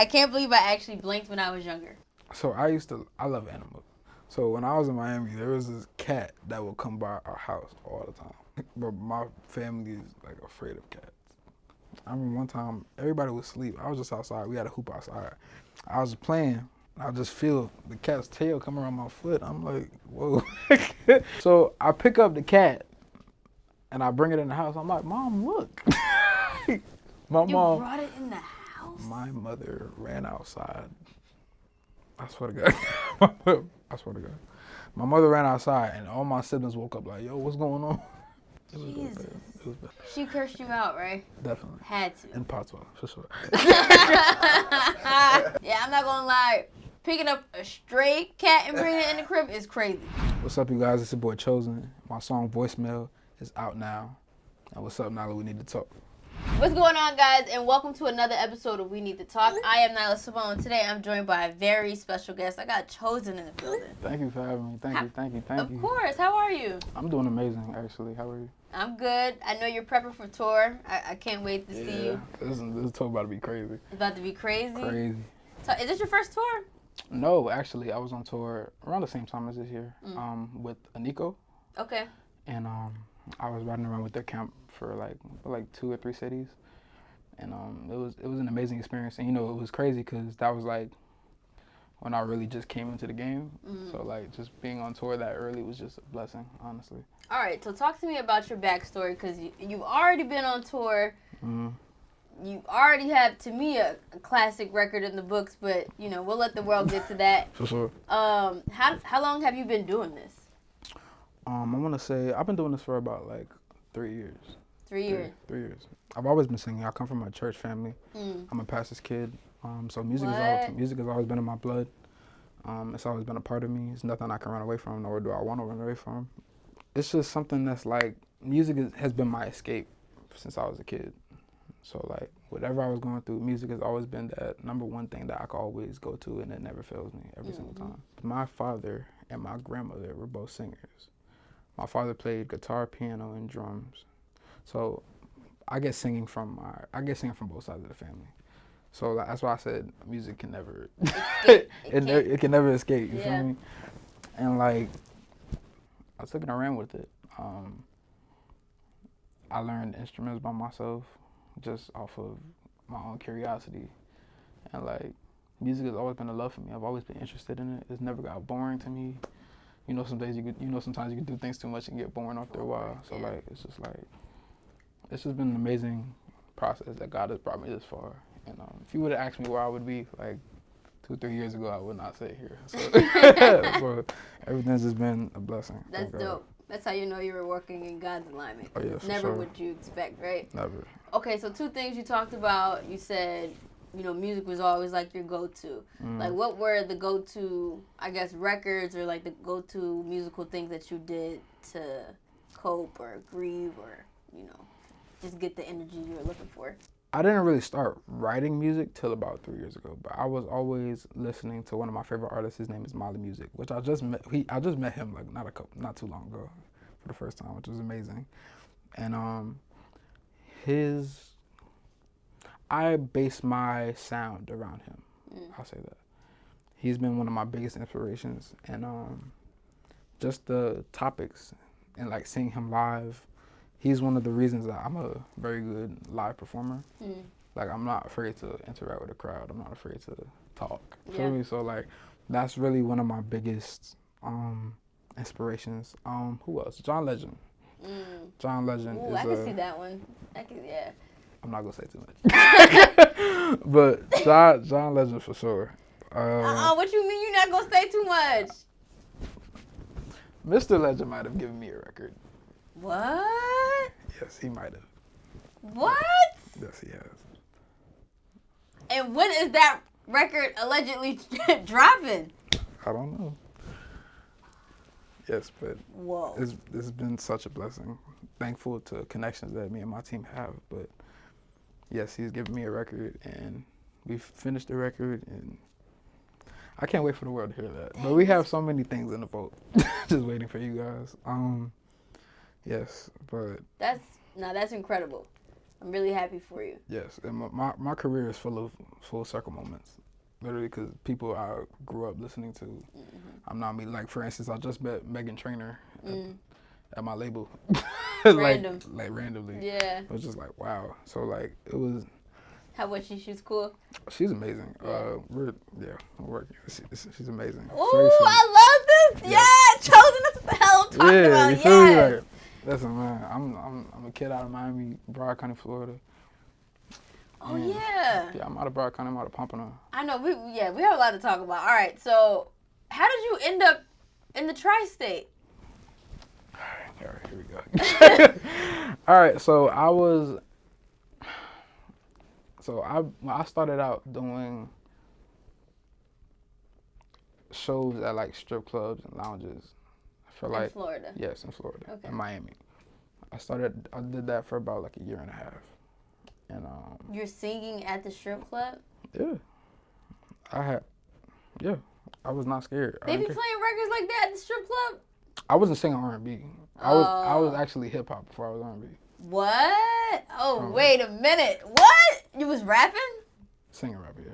I can't believe I actually blinked when I was younger. So I love animals. So when I was in Miami, there was this cat that would come by our house all the time. But my family is like afraid of cats. I remember one time everybody was asleep. I was just outside. We had a hoop outside. I was playing. I just feel the cat's tail come around my foot. I'm like, whoa. So I pick up the cat and I bring it in the house. I'm like, Mom, look. My You mom. brought it in the house? My mother ran outside. I swear to God. I swear to God. My mother ran outside and all my siblings woke up like, yo, what's going on? Jesus. It was bad. She cursed you out, right? Definitely. Had to. In patois, for sure. Yeah, I'm not gonna lie. Picking up a stray cat and bringing it in the crib is crazy. What's up, you guys? It's your boy Choszn. My song Voicemail is out now. And what's up, Nyla? We need to talk. What's going on, guys, and welcome to another episode of We Need to Talk. I am Nyla Symone. Today I'm joined by a very special guest. I got Choszn in the building. Thank you for having me. Thank you. Of course. How are you? I'm doing amazing, actually. How are you? I'm good. I know you're prepping for tour. I can't wait to see you. This talk about to be crazy. It's about to be crazy. Crazy. So, is this your first tour? No, actually, I was on tour around the same time as this year with Aniko. Okay. And I was riding around with their camp for like 2 or 3 cities. And it was an amazing experience. And, you know, it was crazy because that was like when I really just came into the game. So, like, just being on tour that early was just a blessing, honestly. All right, so talk to me about your backstory because you've already been on tour. You already have, to me, a classic record in the books, but, you know, we'll let the world get to that. For sure. How long have you been doing this? I want to say I've been doing this for about like 3 years. 3 years? 3 years. I've always been singing. I come from a church family. I'm a pastor's kid. So music has always been in my blood. It's always been a part of me. It's nothing I can run away from, nor do I want to run away from. It's just something that's like, music has been my escape since I was a kid. So like, whatever I was going through, music has always been that number one thing that I can always go to, and it never fails me every single time. My father and my grandmother were both singers. My father played guitar, piano, and drums. So I get singing from both sides of the family. So that's why I said music can never, it can never escape. You feel me? And like, I took it and ran with it. I learned instruments by myself, just off of my own curiosity. And like, music has always been a love for me. I've always been interested in it. It's never got boring to me. You know, sometimes you can do things too much and get boring after a while. So like, it's just been an amazing process that God has brought me this far. And if you would have asked me where I would be like 2-3 years ago, I would not say here. So, so everything's just been a blessing. That's dope. That's how you know you were working in God's alignment. Oh, yeah, for Never sure. what you expect, right? Never. Okay, so 2 things you talked about. You said, you know, music was always like your go-to. Like, what were the go-to, I guess, records or like the go-to musical things that you did to cope or grieve or, you know, just get the energy you were looking for? I didn't really start writing music till about 3 years ago, but I was always listening to one of my favorite artists. His name is Nyla, which I just met. I just met him like not too long ago, for the first time, which was amazing. And I base my sound around him. I'll say that. He's been one of my biggest inspirations, and just the topics and like seeing him live. He's one of the reasons that I'm a very good live performer. Like, I'm not afraid to interact with the crowd. I'm not afraid to talk. Feel me? So like, that's really one of my biggest inspirations. Who else? John Legend. John Legend is I can see that one. Yeah. I'm not gonna say too much. But John Legend for sure. What you mean you're not gonna say too much? Mr. Legend might have given me a record. What? Yes, he might have. What? Yes, he has. And when is that record allegedly dropping? I don't know. Yes, but whoa, it's been such a blessing. Thankful to connections that me and my team have. But yes, he's given me a record, and we finished the record, and I can't wait for the world to hear that. But we have so many things in the vault, just waiting for you guys. Yes, but that's incredible. I'm really happy for you. Yes, and my career is full of full circle moments. Literally, because people I grew up listening to, I'm not me. Like, for instance, I just met Megan Trainor at my label. Random. like randomly. Yeah. It was just like, wow. So, like, it was... How was she? She's cool? She's amazing. Yeah. We're working. She's amazing. Ooh, I love this. Yeah, Choszn. That's what the hell I'm talking about. You feel me? Like, listen, man, I'm a kid out of Miami, Broward County, Florida. Oh, yeah. Yeah, I'm out of Broward County. I'm out of Pompano. I know. We have a lot to talk about. All right, so how did you end up in the tri-state? All right, here we go. All right, so I started out doing shows at like strip clubs and lounges for like... In Florida? Yes, in Florida, okay. in Miami. I did that for about like a year and a half. And you're singing at the strip club? Yeah. I was not scared. They be playing records like that at the strip club? I wasn't singing R&B. I was actually hip hop before I was R&B. What? Oh, wait a minute. What? You was rapping? Singing rap, yeah.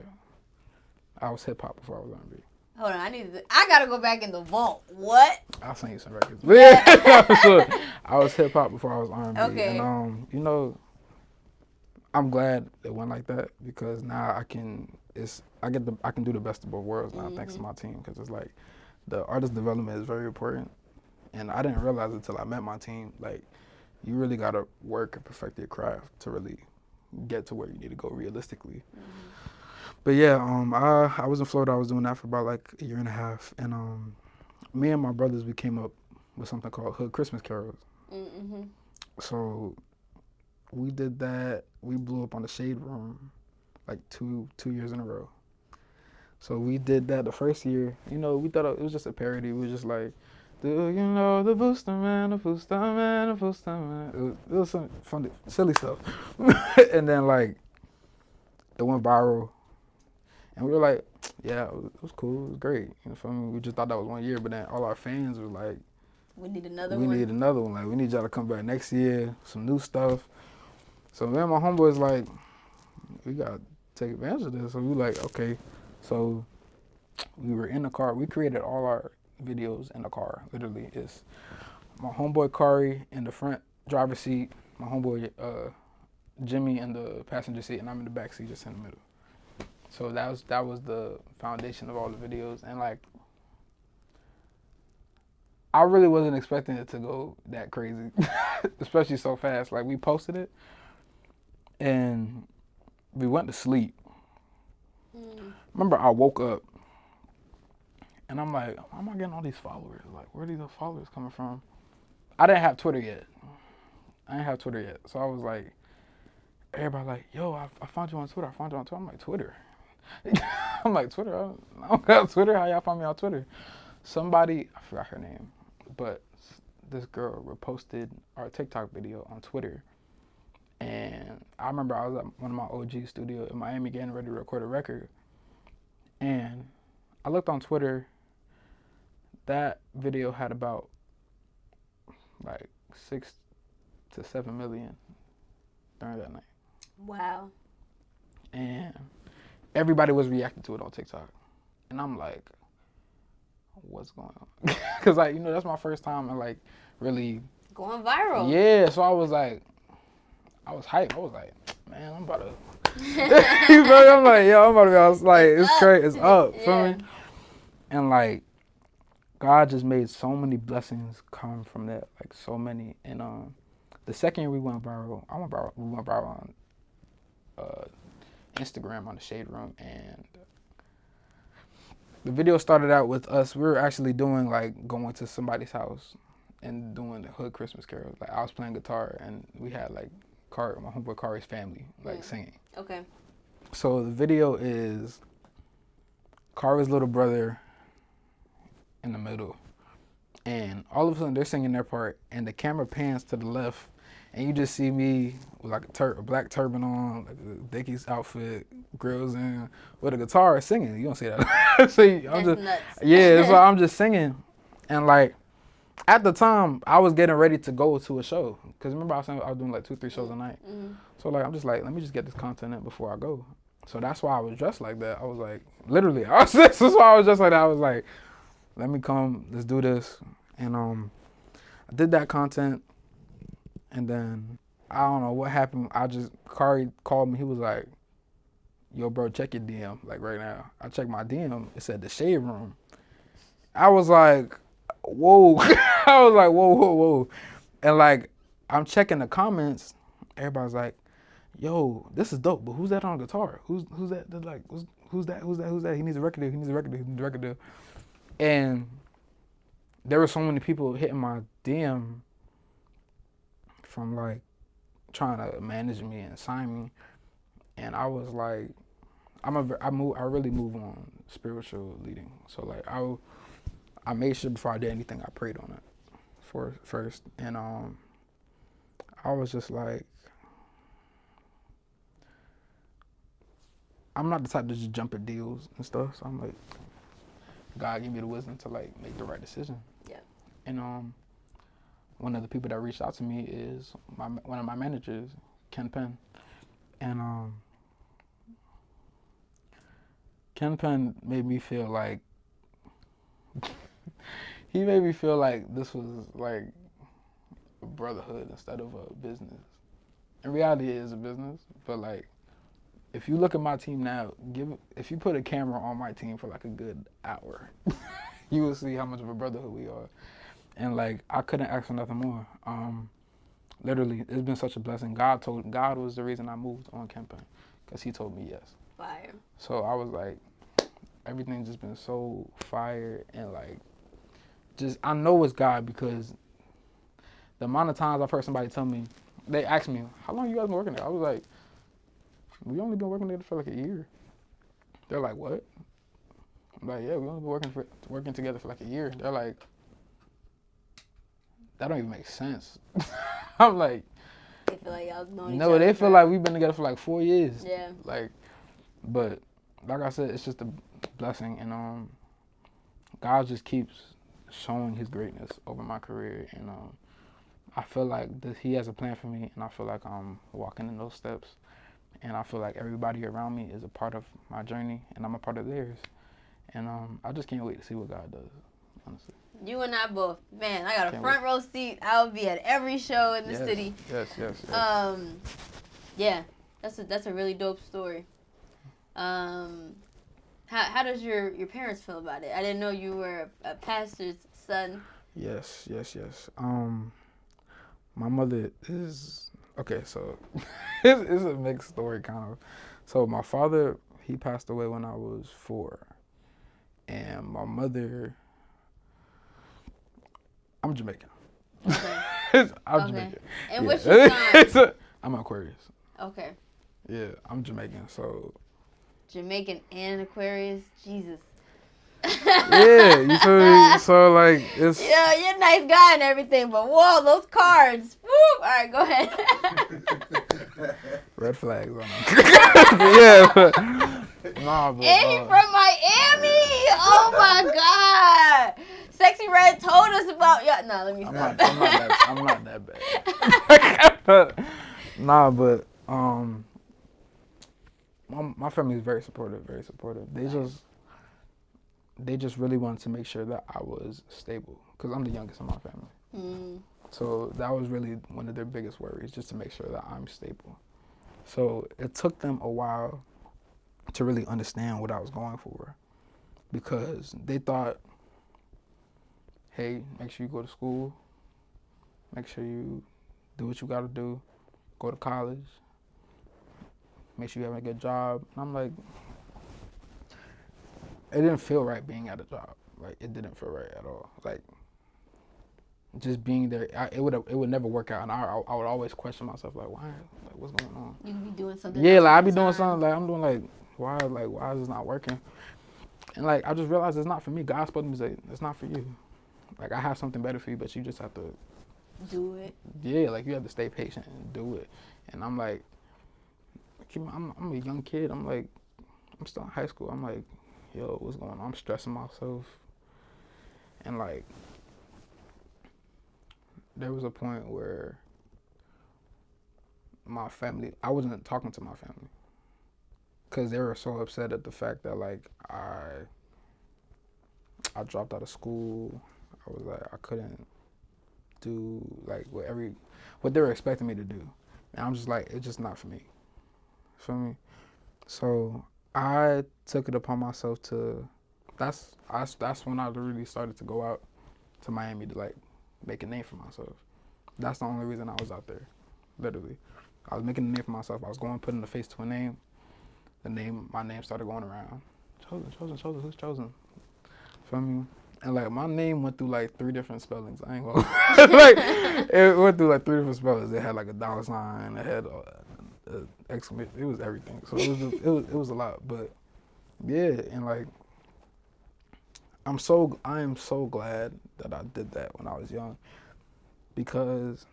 I was hip hop before I was R&B. Hold on, I gotta go back in the vault. What? I'll sing you some records. Yeah, sure. I was hip hop before I was R&B. Okay. And you know, I'm glad it went like that because now I can do the best of both worlds now thanks to my team, because it's like the artist development is very important, and I didn't realize it until I met my team. Like, you really gotta work and perfect your craft to really get to where you need to go realistically. But yeah, I was in Florida. I was doing that for about like a year and a half, and me and my brothers, we came up with something called Hood Christmas Carols. So we did that. We blew up on the Shade Room like two years in a row. So we did that the first year. You know, we thought it was just a parody. We were just like, do you know the Booster Man, the Booster Man, the Booster Man? It was some funny, silly stuff. And then like, it went viral. And we were like, yeah, it was cool. It was great. You know, for me, we just thought that was 1 year. But then all our fans were like, we need another one. We need another one. Like, we need y'all to come back next year, some new stuff. So me and my homeboys like, we got to take advantage of this. So we like, okay. So we were in the car. We created all our videos in the car. Literally, it's my homeboy Kari in the front driver's seat, my homeboy Jimmy in the passenger seat, and I'm in the back seat just in the middle. So that was the foundation of all the videos. And like, I really wasn't expecting it to go that crazy, especially so fast. Like, we posted it and we went to sleep. Remember, I woke up and I'm like, how am I getting all these followers? Like, where are these followers coming from? I didn't have Twitter yet. So I was like, everybody like, yo, I found you on Twitter. I'm like, Twitter? I'm like, Twitter? I don't got Twitter. How y'all find me on Twitter? Somebody, I forgot her name, but this girl reposted our TikTok video on Twitter. And I remember I was at one of my OG studios in Miami getting ready to record a record. And I looked on Twitter. That video had about like 6 to 7 million during that night. Wow. And everybody was reacting to it on TikTok. And I'm like, what's going on? Because, like, you know, that's my first time and, like, really going viral. Yeah, so I was like, I was hyped. I was like, man, I'm about to. You feel me? I'm like, yo, I'm about to be. I was like, it's crazy. It's up. Feel me? And like, God just made so many blessings come from that. Like, so many. And the second year we went viral, we went viral on Instagram on the Shade Room, and the video started out with us. We were actually doing like going to somebody's house and doing the Hood Christmas carols. Like, I was playing guitar, and we had like my homeboy Kari's family like singing. Okay. So the video is Kari's little brother in the middle, and all of a sudden they're singing their part, and the camera pans to the left, and you just see me with like a black turban on, like a Dickies outfit, grills in, with a guitar singing. You don't see that. See, I'm just nuts. Yeah, so I'm just singing, and like, at the time, I was getting ready to go to a show. Because remember I was saying I was doing like 2-3 shows a night. Mm-hmm. So like, I'm just like, let me just get this content in before I go. So that's why I was dressed like that. I was like, literally, this is why I was dressed like that. I was like, let me come, let's do this. And I did that content. And then, I don't know what happened. Kari called me. He was like, yo, bro, check your DM, like right now. I checked my DM. It said the Shade Room. I was like, whoa. I was like, whoa. And like, I'm checking the comments. Everybody's like, yo, this is dope, but who's that on guitar? Who's that? They're like, who's that? He needs a record deal. And there were so many people hitting my DM from like trying to manage me and sign me. And I was like, I really move on spiritual leading. So like I made sure before I did anything, I prayed on it first. And I was just like, I'm not the type to just jump at deals and stuff. So I'm like, God give me the wisdom to like make the right decision. Yeah. And one of the people that reached out to me is one of my managers, Ken Penn. And Ken Penn made me feel like he made me feel like this was like a brotherhood instead of a business. In reality, it is a business, but like, if you look at my team now, if you put a camera on my team for like a good hour, you will see how much of a brotherhood we are. And like, I couldn't ask for nothing more. Literally, it's been such a blessing. God was the reason I moved on campaign, because he told me yes. Fire. So I was like, everything's just been so fire, and like, I know it's God, because the amount of times I've heard somebody tell me, they asked me, how long you guys been working there? I was like, we only been working there for like a year. They're like, what? I'm like, yeah, we only been working together for like a year. They're like, that don't even make sense. I'm like, they feel like y'all known each no, other they feel like we've been together for like 4 years. Yeah. Like, but like I said, it's just a blessing, and God just keeps showing His greatness over my career, and I feel like He has a plan for me, and I feel like I'm walking in those steps. And I feel like everybody around me is a part of my journey, and I'm a part of theirs. And I just can't wait to see what God does, honestly. You and I both. Man, I got a Can't front row seat. I'll be at every show in the city. Yes. Yeah, that's a really dope story. How does your parents feel about it? I didn't know you were a pastor's son. Yes. My mother is... Okay, so it's a mixed story, kind of. So my father, he passed away when I was 4. And my mother... I'm Jamaican. Okay. I'm Jamaican. And what's your sign? I'm Aquarius. Okay. Yeah, I'm Jamaican, so... Jamaican and Aquarius? Jesus. Yeah, you feel me? So, like, it's... Yeah, you're a nice guy and everything, but whoa, those cards. Woo! All right, go ahead. Red flags on them. Yeah, but... Nah, but... And he from Miami! Oh, my God! Sexy Red told us about... Yeah, no, let me stop. I'm not that bad. Nah, but... My family is very supportive, They just really wanted to make sure that I was stable, because I'm the youngest in my family. Mm. So that was really one of their biggest worries, just to make sure that I'm stable. So it took them a while to really understand what I was going for, because they thought, hey, make sure you go to school, make sure you do what you got to do, go to college, make sure you have a good job. And I'm like, it didn't feel right being at a job. Like, it didn't feel right at all. Like, just being there, it would never work out. And I would always question myself, like, why? Like, what's going on? You could be doing something. Yeah, like, I'd be doing something, like, I'm doing, like, why is this not working? And, like, I just realized it's not for me. God's supposed to say, it's not for you. Like, I have something better for you, but you just have to... Do it. Yeah, like, you have to stay patient and do it. And I'm like, I'm a young kid. I'm like, I'm still in high school. I'm like, yo, what's going on? I'm stressing myself. And like, there was a point where my family, I wasn't talking to my family because they were so upset at the fact that like I dropped out of school. I was like I couldn't do like what they were expecting me to do, and I'm just like it's just not for me. Feel me? So I took it upon myself to. That's when I really started to go out to Miami to like make a name for myself. That's the only reason I was out there, literally. I was making a name for myself. I was going putting a face to a name. My name started going around. Choszn, who's Choszn? Feel me? And like my name went through like 3 different spellings. I ain't gonna like it went through like 3 different spellings. It had like a dollar sign. It had exclamation. It was everything. So it was a lot. But yeah, and like I am so glad that I did that when I was young because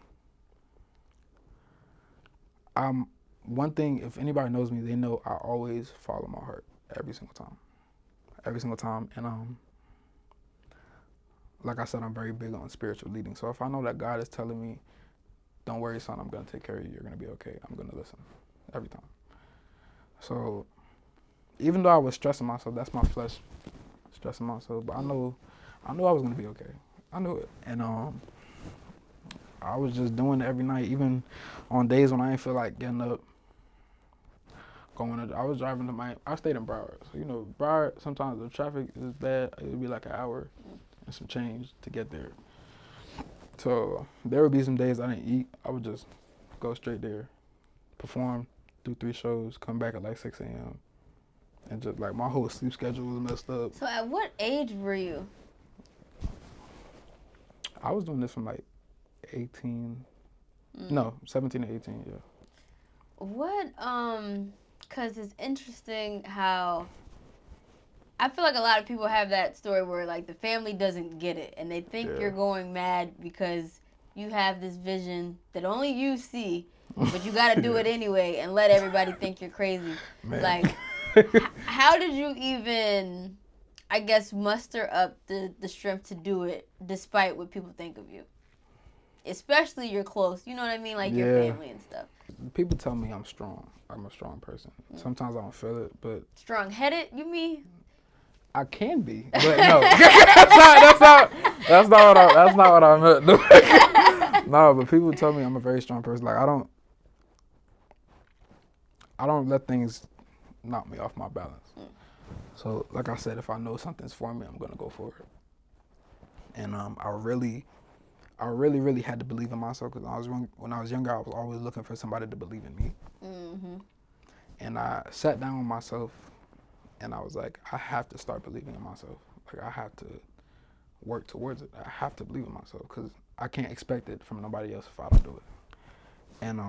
I'm one thing. If anybody knows me, they know I always follow my heart every single time. And like I said, I'm very big on spiritual leading. So if I know that God is telling me, "Don't worry, son, I'm gonna take care of you. You're gonna be okay," I'm gonna listen every time. So even though I was stressing myself, that's my flesh stressing myself. But I knew I was gonna be okay. I knew it, and I was just doing it every night, even on days when I didn't feel like getting up. I was driving to I stayed in Broward. So, Broward, sometimes the traffic is bad. It would be like an hour and some change to get there. So there would be some days I didn't eat. I would just go straight there, perform, do 3 shows, come back at like 6 a.m. And just like my whole sleep schedule was messed up. So at what age were you? I was doing this from like 18, no, 17 to 18, yeah. What, because it's interesting how I feel like a lot of people have that story where like the family doesn't get it and they think you're going mad because you have this vision that only you see, but you got to do it anyway and let everybody think you're crazy. Man. Like, how did you even, I guess, muster up the strength to do it despite what people think of you? Especially you're close, you know what I mean? Like your family and stuff. People tell me I'm strong. I'm a strong person. Sometimes I don't feel it, but... Strong-headed, you mean? I can be, but no. that's not what I meant. No, but people tell me I'm a very strong person. Like I don't let things knock me off my balance. So like I said, if I know something's for me, I'm gonna go for it. And I really had to believe in myself because when I was younger, I was always looking for somebody to believe in me. Mm-hmm. And I sat down with myself, and I was like, I have to start believing in myself. Like I have to work towards it. I have to believe in myself because I can't expect it from nobody else if I don't do it. And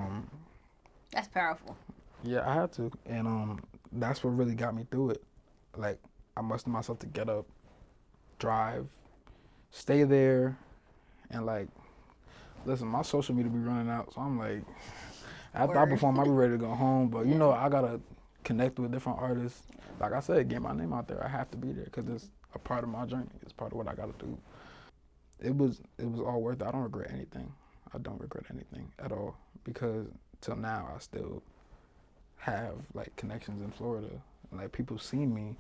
that's powerful. Yeah, I had to, and that's what really got me through it. Like I mustered myself to get up, drive, stay there, and like, listen, my social media be running out, so I'm like, after I perform, I'll be ready to go home. But I gotta connect with different artists. Like I said, get my name out there. I have to be there because it's a part of my journey. It's part of what I gotta do. It was all worth it. I don't regret anything. I don't regret anything at all because till now I still have like connections in Florida. And, like people see me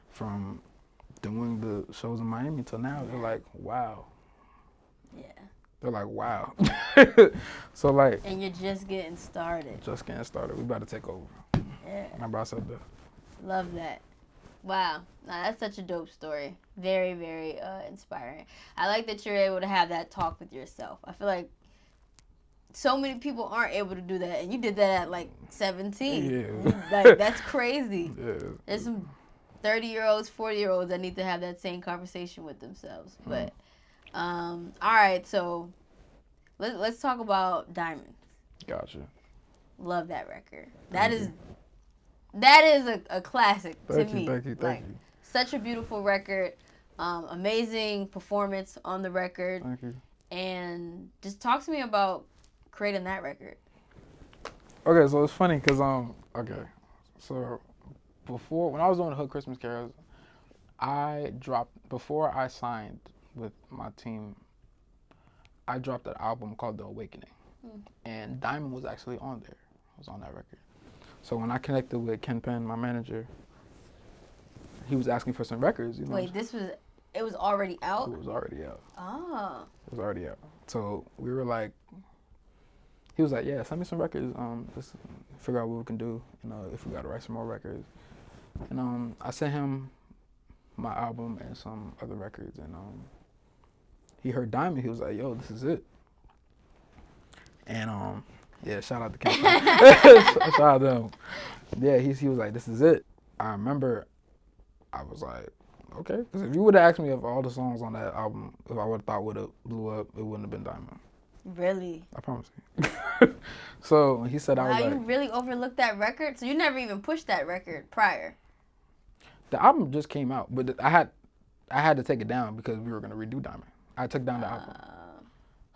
from doing the shows in Miami till now. They're like, wow. Yeah. They're like, wow. So like. And you're just getting started. Just getting started. We about to take over. Yeah. Remember I said that. Love that. Wow. Nah, that's such a dope story. Very, very inspiring. I like that you're able to have that talk with yourself. I feel like so many people aren't able to do that, and you did that at like 17. Yeah. Like that's crazy. Yeah. There's some 30-year-olds, 40-year-olds that need to have that same conversation with themselves. But all right, so let's talk about Diamonds. Gotcha. Love that record. That is a classic to me. Thank you. Such a beautiful record. Amazing performance on the record. Thank you. And just talk to me about creating that record. Okay, so it's funny because so when I was doing the Hood Christmas Carols, before I signed with my team, I dropped an album called The Awakening, and Diamond was actually on there. It was on that record. So when I connected with Ken Penn, my manager, he was asking for some records. Wait, it was already out? It was already out. Oh. It was already out. So we were like, he was like, yeah, send me some records. Let's figure out what we can do. If we got to write some more records. And I sent him my album and some other records, and he heard Diamond. He was like, yo, this is it. And yeah, shout out to Ken. Shout out to him. Yeah, he was like, this is it. I remember I was like, okay. Because if you would have asked me of all the songs on that album, if I would have thought would have blew up, it wouldn't have been Diamond. Really? I promise you. So when he said, I was like, you really overlooked that record? So you never even pushed that record prior? The album just came out, but I had to take it down because we were gonna redo Diamond. I took down the album.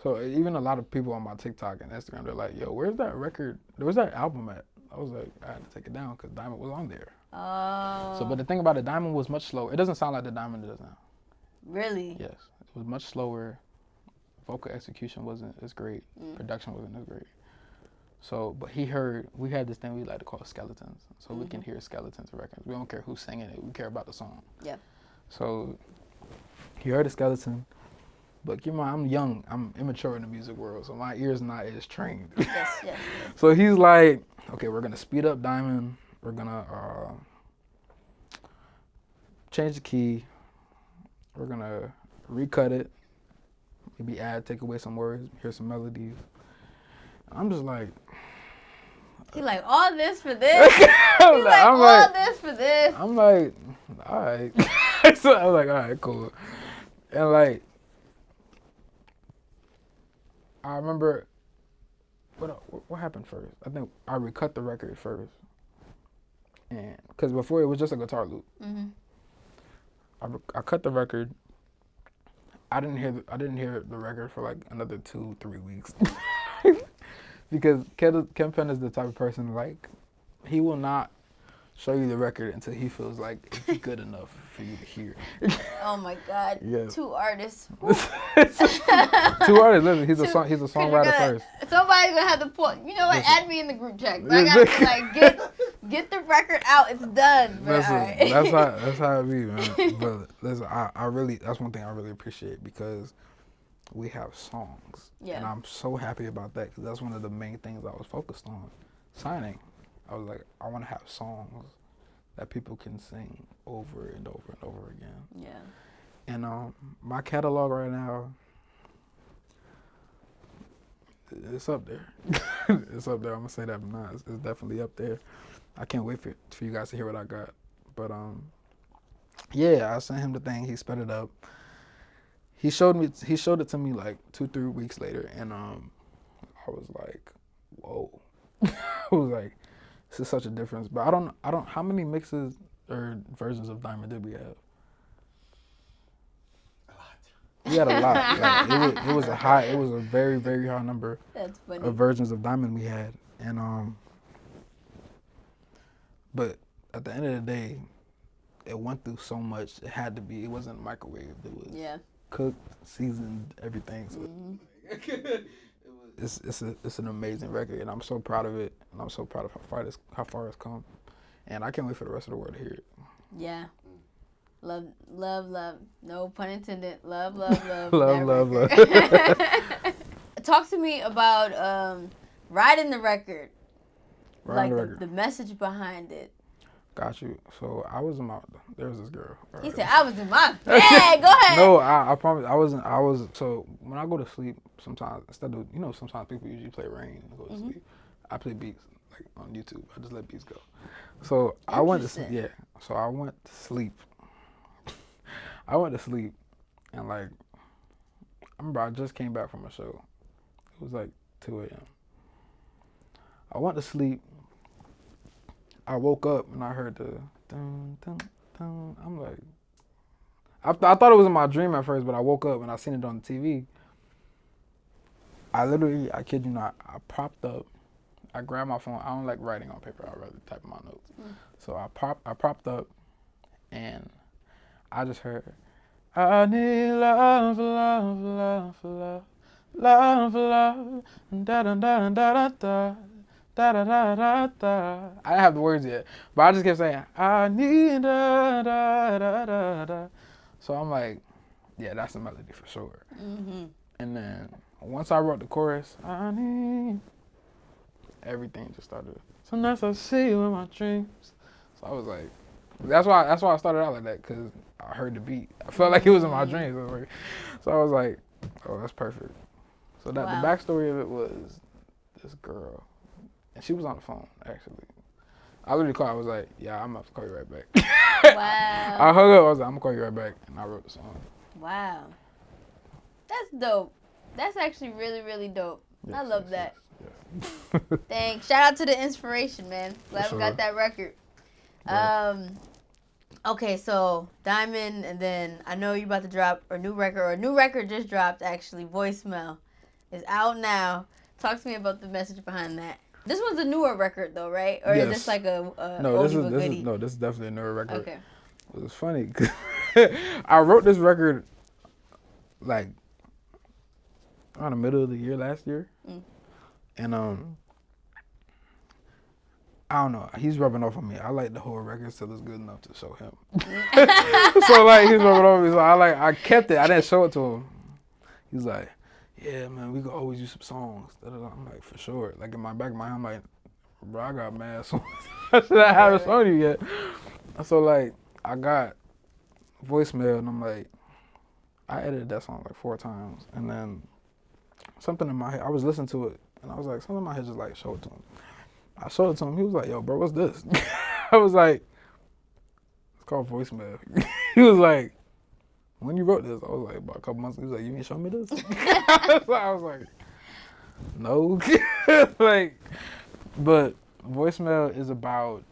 So even a lot of people on my TikTok and Instagram, they're like, yo, where's that record? Where's that album at? I was like, I had to take it down because Diamond was on there. Oh. So, but the thing about it, Diamond was much slower. It doesn't sound like the Diamond it does now. Really? Yes. It was much slower. Vocal execution wasn't as great. Production wasn't as great. So, but we had this thing we like to call skeletons. So we can hear skeletons of records. We don't care who's singing it. We care about the song. Yeah. So he heard a skeleton. But keep in mind, I'm young. I'm immature in the music world. So my ear's not as trained. Yes. So he's like, okay, we're going to speed up Diamond. We're going to change the key. We're going to recut it. Maybe take away some words, hear some melodies. I'm just like... He like, all this for this? He's like, all this for this? I'm like, all right. So I was like, all right, cool. And like, I remember, what happened first? I think I recut the record first. And because before it was just a guitar loop. I cut the record. I didn't hear the record for like another 2-3 weeks. Because Ken Penn is the type of person, like, he will not show you the record until he feels like it's good enough for you to hear. Oh my God. Yeah. 2 artists. 2 artists, listen, he's a songwriter first. Somebody's gonna have to pull, you know what, add me in the group chat. I gotta be like, get the record out, it's done. Listen, right. that's how it be, man. But listen, I really, that's one thing I really appreciate because we have songs. Yeah. And I'm so happy about that because that's one of the main things I was focused on. Signing. I was like, I want to have songs that people can sing over and over and over again. Yeah. And my catalog right now, it's up there. It's up there. I'm going to say that now. It's definitely up there. I can't wait for you guys to hear what I got. But yeah, I sent him the thing. He sped it up. He showed it to me like 2-3 weeks later, and I was like, whoa. I was like, this is such a difference. But I don't. How many mixes or versions of Diamond did we have? A lot. We had a lot. Like, it was a very, very high number. That's funny. Of versions of Diamond we had, and but at the end of the day, it went through so much. It had to be. It wasn't microwaved. It was cooked, seasoned, everything. So it's an amazing record, and I'm so proud of it, and I'm so proud of how far it's come, and I can't wait for the rest of the world to hear it. Yeah. Love. No pun intended. Love. love. Talk to me about writing the record. The message behind it. Got you. So there was this girl. He said, I was in my bed. Go ahead. No, I promise. So when I go to sleep, sometimes, instead of, sometimes people usually play Rain and go to sleep. I play beats, like on YouTube. I just let beats go. So I went to sleep. Yeah. So I went to sleep. And like, I remember I just came back from a show. It was like 2 a.m. I went to sleep. I woke up and I heard the dun, dun, dun. I'm like, I thought it was in my dream at first, but I woke up and I seen it on the TV. I kid you not, I propped up. I grabbed my phone. I don't like writing on paper. I'd rather type in my notes. So I propped up and I just heard, I need love, love, love, love, love, love, da da da da da da. Da, da, da, da, da. I didn't have the words yet, but I just kept saying, I need da, da, da, da, da. So I'm like, yeah, that's the melody for sure. Mm-hmm. And then once I wrote the chorus, I need, everything just started. Sometimes I see you in my dreams. So I was like, that's why I started out like that, because I heard the beat. I felt like it was in my dreams. So I was like, oh, that's perfect. So that the backstory of it was this girl. And she was on the phone, actually. I literally called. I was like, yeah, I'm going to call you right back. Wow. I hung up. I was like, I'm going to call you right back. And I wrote the song. Wow. That's dope. That's actually really, really dope. Yes, I love that. Yes. Thanks. Shout out to the inspiration, man. Glad we got that record. Yeah. Okay, so Diamond, and then I know you're about to drop a new record just dropped, actually. Voicemail is out now. Talk to me about the message behind that. This one's a newer record, though, right? Or yes. Is this like this is definitely a newer record. Okay. It was funny because I wrote this record like around the middle of the year last year, and I don't know. He's rubbing off on me. I like the whole record till it's good enough to show him. So like he's rubbing off on me. So I kept it. I didn't show it to him. He's like, yeah, man, we could always use some songs. I'm like, for sure. Like in my back of my mind, I'm like, bro, I got mad songs. I haven't shown you yet. So like, I got Voicemail, and I'm like, I edited that song like 4 times, and then something in my head, I was listening to it, and I was like, something in my head just like showed it to him. I showed it to him. He was like, yo, bro, what's this? I was like, it's called Voicemail. He was like, when you wrote this? I was like, about a couple months. He was like, you ain't show me this? So I was like, no. Like, but Voicemail is about,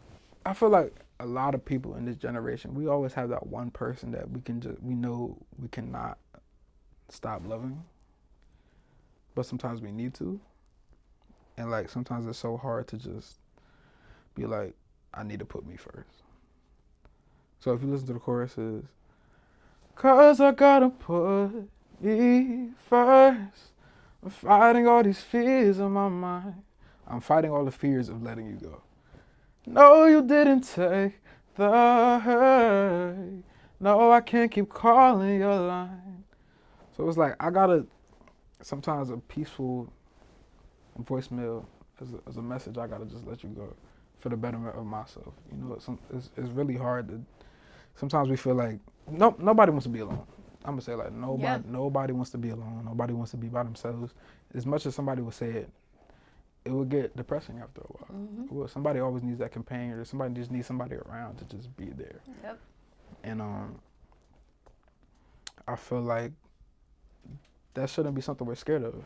I feel like a lot of people in this generation, we always have that one person that we know we cannot stop loving, but sometimes we need to. And like, sometimes it's so hard to just be like, I need to put me first. So if you listen to the choruses, 'cause I gotta put me first. I'm fighting all these fears in my mind. I'm fighting all the fears of letting you go. No, you didn't take the hurt. No, I can't keep calling your line. So it's like, I gotta, sometimes a peaceful voicemail as a message, I gotta just let you go for the betterment of myself. You know, it's really hard to, sometimes we feel like, nobody wants to be alone. I'm gonna say like, nobody wants to be alone. Nobody wants to be by themselves. As much as somebody would say it would get depressing after a while. Mm-hmm. Well, somebody always needs that companion, or somebody just needs somebody around to just be there. Yep. And I feel like that shouldn't be something we're scared of.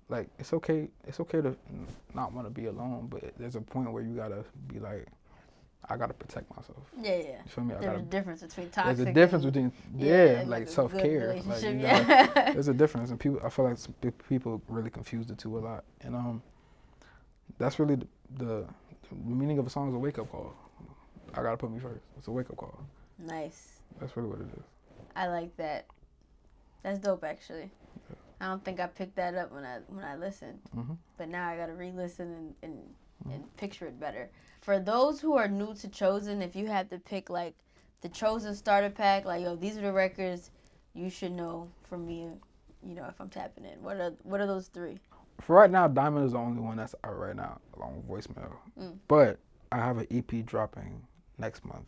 Like, it's okay to not want to be alone, but there's a point where you gotta be like, I gotta protect myself. Yeah. You feel me? There's a difference between toxic. There's a difference between like self-care. Like, there's a difference, and people. I feel like people really confuse the two a lot, and that's really the meaning of a song is a wake-up call. I gotta put me first. It's a wake-up call. Nice. That's really what it is. I like that. That's dope, actually. Yeah. I don't think I picked that up when I listened, but now I gotta re-listen and picture it better. For those who are new to Choszn, if you had to pick like the Choszn starter pack, like, yo, these are the records you should know from me, you know, if I'm tapping in. What are those 3? For right now, Diamond is the only one that's out right now, along with Voicemail. But I have an EP dropping next month.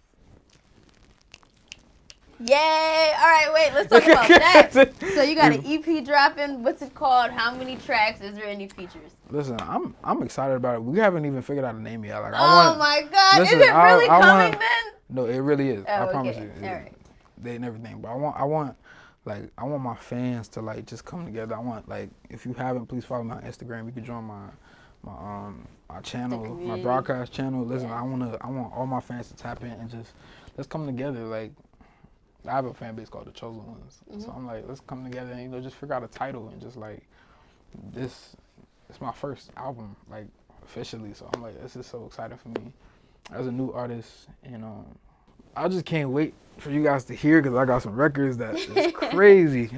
Yay! All right, wait, let's talk about that. So you got an EP dropping. What's it called? How many tracks? Is there any features? Listen, I'm excited about it. We haven't even figured out a name yet. Like, my God, listen, is it really coming then? No, it really is. I promise you. All right. They and everything, but I want my fans to like just come together. I want, like, if you haven't, please follow me on Instagram. You can join my channel, my broadcast channel. Listen, I want all my fans to tap in and just let's come together. Like, I have a fan base called the Chosen Ones, so I'm like, let's come together and, you know, just figure out a title and just like this. It's my first album, like, officially, so I'm like, this is so exciting for me as a new artist, and I just can't wait for you guys to hear, because I got some records that is crazy.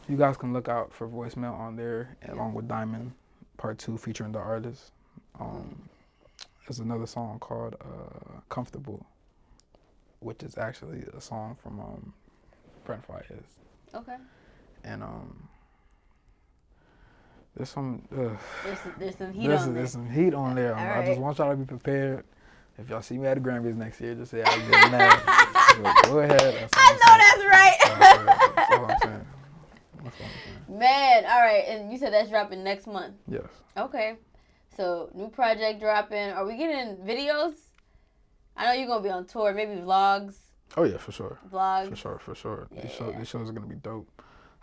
You guys can look out for Voicemail on there, along with Diamond, Part 2, featuring the artist. There's another song called Comfortable, which is actually a song from Brent Faiyaz. Okay. And there's some there's some heat on there. There's some heat on there. I just want y'all to be prepared. If y'all see me at the Grammys next year, just say I was getting mad. Go ahead. I know that's right. That's all I'm saying. Man, all right. And you said that's dropping next month. Yes. Okay. So new project dropping. Are we getting videos? I know you're gonna be on tour. Maybe vlogs. Oh yeah, for sure. Vlogs. For sure. Yeah. These shows are gonna be dope.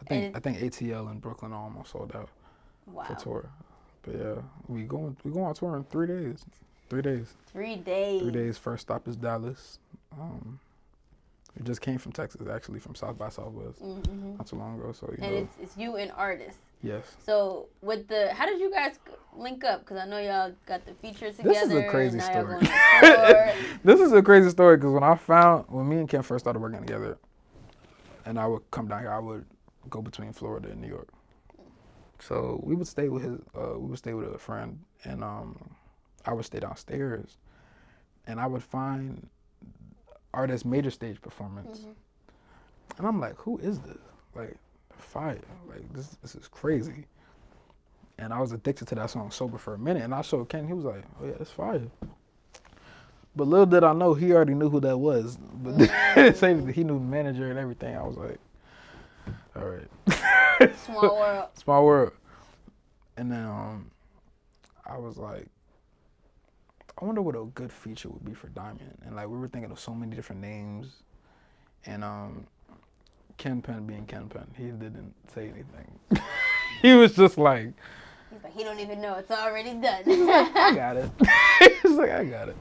I think ATL in Brooklyn are almost sold out for tour. But yeah, we going on tour in 3 days. 3 days. 3 days. 3 days. First stop is Dallas. We just came from Texas, actually, from South by Southwest, not too long ago. So it's you and artists. Yes. So how did you guys link up? Because I know y'all got the features together. This is a crazy story. This is a crazy story because when me and Ken first started working together, and I would come down here, I would go between Florida and New York. So we would stay with a friend, and I would stay downstairs, and I would find artist major stage performance, and I'm like, who is this? Like, fire! Like this is crazy. And I was addicted to that song sober for a minute, and I showed Ken. He was like, oh yeah, it's fire. But little did I know, he already knew who that was. But he knew the manager and everything. I was like, all right. Small world. Small world. And then I was like, I wonder what a good feature would be for Diamond. And like we were thinking of so many different names. And Ken Penn being Ken Penn, he didn't say anything. He was just like, he's like, he don't even know, it's already done. He's like, I got it. He's like, I got it.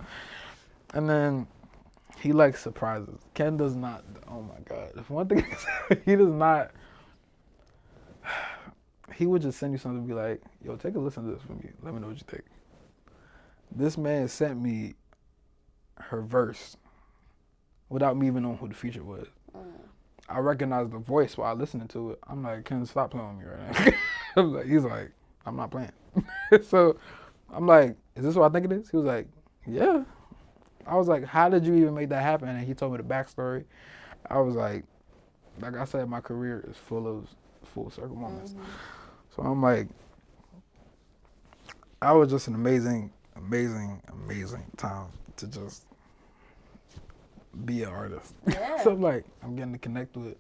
And then he likes surprises. Ken does not. Oh my God. If one thing he does not. He would just send you something and be like, yo, take a listen to this for me. Let me know what you think. This man sent me her verse without me even knowing who the feature was. I recognized the voice while listening to it. I'm like, Ken, stop playing with me right now. He's like, I'm not playing. So I'm like, is this what I think it is? He was like, yeah. I was like, how did you even make that happen? And he told me the backstory. I was like I said, my career is full of full circle moments. So I'm like, I was just an amazing time to just be an artist. Yeah. So I'm like, I'm getting to connect with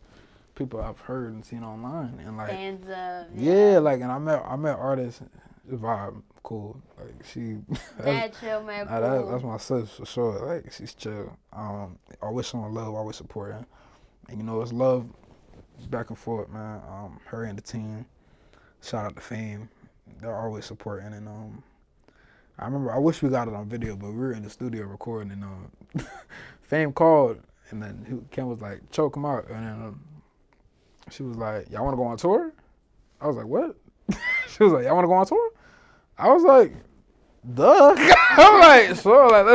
people I've heard and seen online, and like fans of like, and I met artists. Vibe cool. Like she. Mad chill, mad cool. That's my sis for sure. Like she's chill. Always showing love, always supporting, and you know it's love back and forth, man. Her and the team. Shout out to Fame. They're always supporting, and I remember, I wish we got it on video, but we were in the studio recording, and Fame called, and then Ken was like, "Cho, come out," and then she was like, "Y'all want to go on tour?" I was like, "What?" She was like, "Y'all want to go on tour?" I was like, "Duh." I'm like, "Sure, like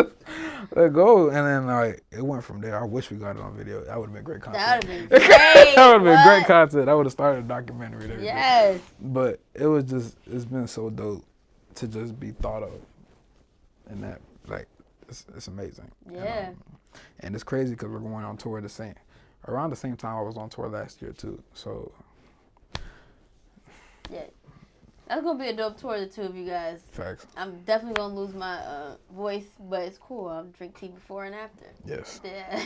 let's go." And then like it went from there. I wish we got it on video. That would have been great content. That would have been great. That would have been great content. I would have started a documentary and everything. Yes. But it's been so dope to just be thought of. And that, like, it's amazing. Yeah. And it's crazy because we're going on tour around the same time I was on tour last year too. So. Yeah. That's going to be a dope tour, the two of you guys. Facts. I'm definitely going to lose my voice, but it's cool. I'll drink tea before and after. Yes. Yeah.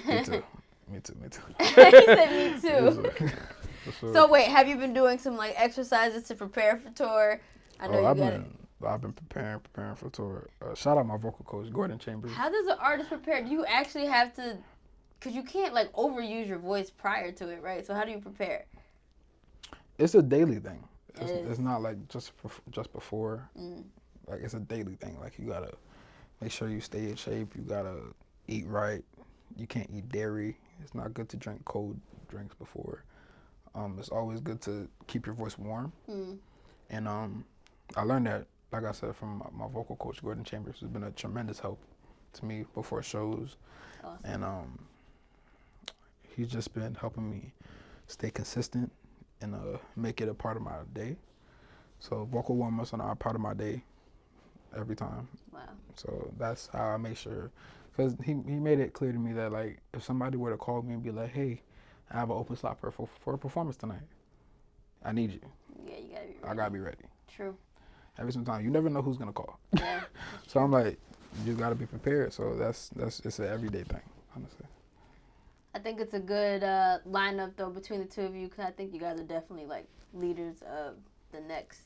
Me too. He said me too. Sure. So wait, have you been doing some like exercises to prepare for tour? I know I've been preparing for tour. Shout out my vocal coach, Gordon Chambers. How does an artist prepare? Do you actually have to, because you can't like overuse your voice prior to it, right? So how do you prepare? It's a daily thing. It's not like just before. Like it's a daily thing. Like you gotta make sure you stay in shape. You gotta eat right. You can't eat dairy. It's not good to drink cold drinks before. It's always good to keep your voice warm. And I learned that, like I said, from my vocal coach, Gordon Chambers, who's been a tremendous help to me before shows. Awesome. And he's just been helping me stay consistent and make it a part of my day. So vocal warm-ups are a part of my day every time. Wow. So that's how I make sure. Because he made it clear to me that, like, if somebody were to call me and be like, hey, I have an open slot for a performance tonight, I need you. Yeah, you gotta be ready. I gotta be ready. True. Every single time. You never know who's going to call. Yeah. So I'm like, you got to be prepared. So that's it's an everyday thing, honestly. I think it's a good lineup, though, between the two of you, because I think you guys are definitely, like, leaders of the next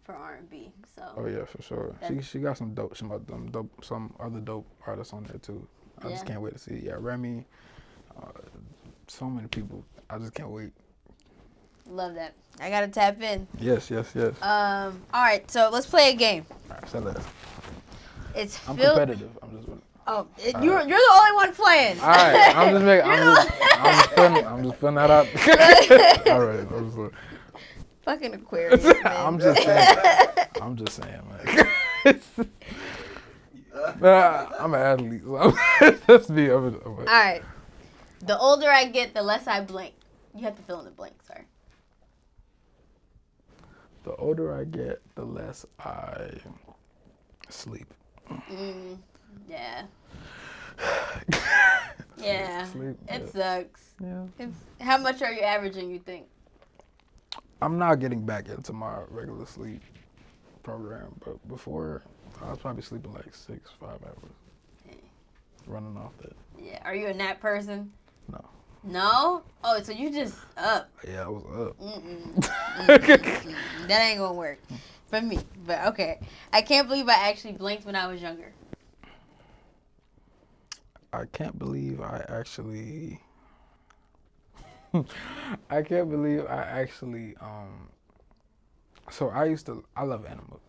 for R&B. So. Oh, yeah, for sure. She got some other dope artists on there, too. I just can't wait to see. Yeah, Remy, so many people. I just can't wait. Love that. I got to tap in. Yes. All right, so let's play a game. All right, say less. I'm competitive. I'm just. You're the only one playing. All right, I'm just putting that out. All right, fucking Aquarius. I'm just saying, man. I'm an athlete. So let's be. All right. The older I get, the less I blink. You have to fill in the blank. Sorry. The older I get, the less I sleep. Yeah. Yeah. Sleep, it sucks. Yeah. How much are you averaging, you think? I'm not getting back into my regular sleep program, but before, I was probably sleeping like 6-5 hours. Hey. Running off that. Yeah. Are you a nap person? No. No? Oh, so you just up. Yeah, I was up. That ain't gonna work for me. But okay. I can't believe I actually blinked when I was younger. I can't believe I actually so I love animals.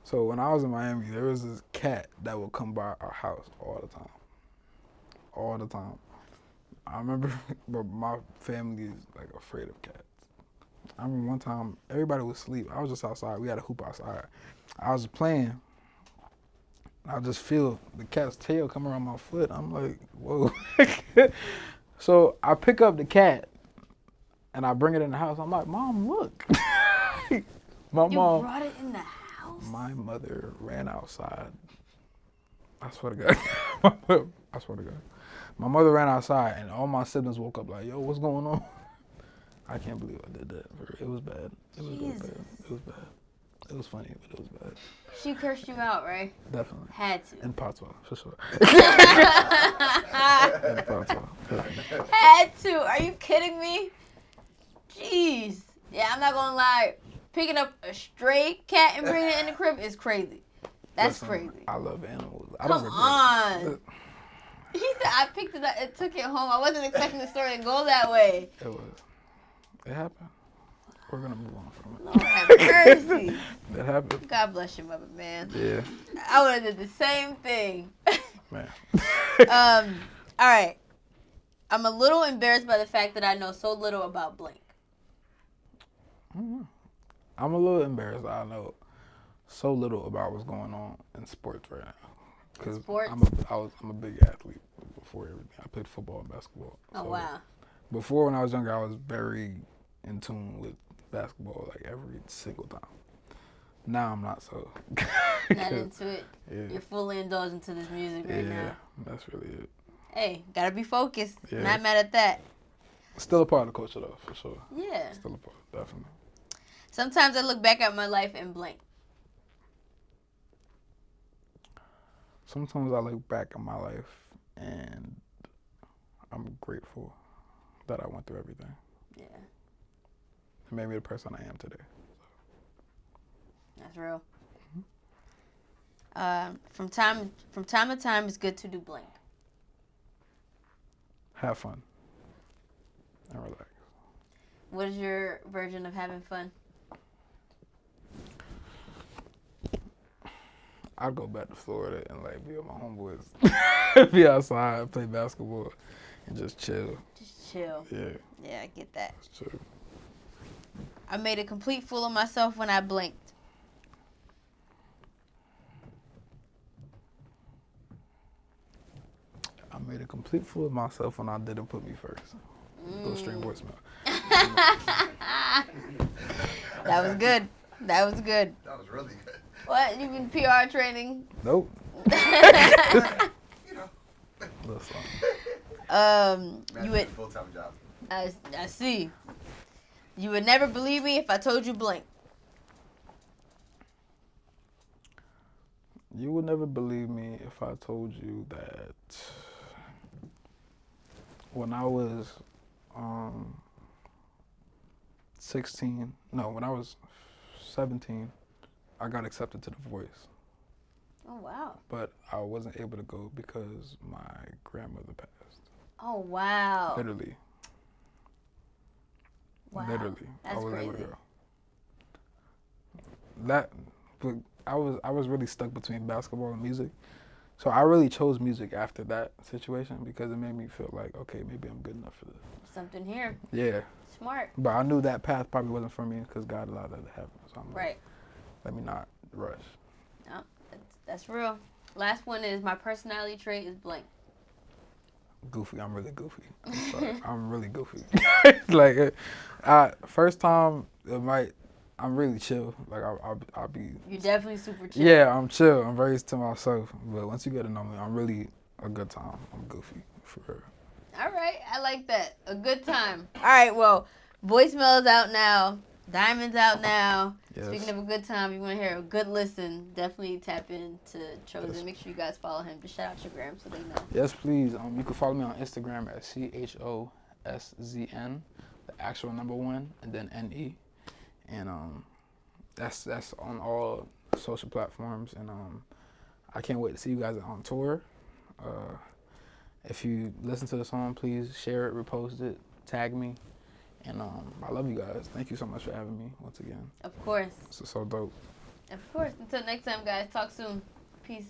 So when I was in Miami, there was this cat that would come by our house all the time. I remember, but my family is like afraid of cats. I remember one time, everybody was asleep. I was just outside. We had a hoop outside. I was playing. I just feel the cat's tail come around my foot. I'm like, whoa. So I pick up the cat and I bring it in the house. I'm like, Mom, look. You brought it in the house? My mother ran outside. I swear to God. My mother ran outside and all my siblings woke up like, yo, what's going on? I can't believe I did that. It was bad. It was bad. It was funny, but it was bad. She cursed you out, right? Definitely. Had to. In patois, for sure. Had to. Are you kidding me? Jeez. Yeah, I'm not gonna lie. Picking up a stray cat and bringing it in the crib is crazy. That's crazy. I love animals. Come on. He said I picked it up and took it home. I wasn't expecting the story to go that way. It was. It happened. We're gonna move on from it. Lord have mercy. That happened. God bless your mother, man. Yeah. I would have did the same thing. Man. All right. I'm a little embarrassed by the fact that I know so little about blank. I'm a little embarrassed. I know so little about what's going on in sports right now. Because I'm a big athlete before everything. I played football and basketball. Oh, wow. Before, when I was younger, I was very in tune with basketball, like every single time. Now I'm not so. Not into it. Yeah. You're fully indulged into this music right now. Yeah, that's really it. Hey, gotta be focused. Yeah. Not mad at that. Still a part of the culture though, for sure. Yeah. Still a part, definitely. Sometimes I look back at my life and blank. Sometimes I look back at my life and I'm grateful that I went through everything. Yeah. It made me the person I am today. That's real. From time to time, it's good to do blank. Have fun and relax. What is your version of having fun? I'd go back to Florida and like be with my homeboys, be outside, play basketball, and just chill. Just chill. Yeah. Yeah, I get that. It's true. I made a complete fool of myself when I blinked. I made a complete fool of myself when I didn't put me first. Go string voicemail. That was good. That was good. That was really good. What? You been PR training? Nope. You know. Listen. Man, You would. full-time job. I see. You would never believe me if I told you blank. You would never believe me if I told you that when I was when I was 17, I got accepted to The Voice. Oh, wow. But I wasn't able to go because my grandmother passed. Oh, wow. Literally. Wow. Literally. That's I wasn't crazy. able to go. But I was really stuck between basketball and music. So I really chose music after that situation because it made me feel like, okay, maybe I'm good enough for this. Something here. Yeah. Smart. But I knew that path probably wasn't for me because God allowed that to happen. So I'm Right. like, let me not rush. No, that's real. Last one is my personality trait is blank. Goofy. I'm really goofy. I'm sorry. I'm really goofy. Like, first time, I'm really chill. Like, I'll be. You're definitely super chill. Yeah, I'm chill. I'm very to myself. But once you get to know me, I'm really a good time. I'm goofy, for real. All right. I like that. A good time. All right. Well, voicemail's out now. Diamond's out now. Yes. Speaking of a good time, you want to hear a good listen, definitely tap into Choszn. Yes. Make sure you guys follow him. Just shout out your gram so they know. Yes, please. You can follow me on Instagram at CHOSZN, the actual number 1, and then NE. And that's on all social platforms. And I can't wait to see you guys on tour. If you listen to the song, please share it, repost it, tag me. And I love you guys. Thank you so much for having me once again. Of course. This is so dope. Of course. Until next time, guys. Talk soon. Peace.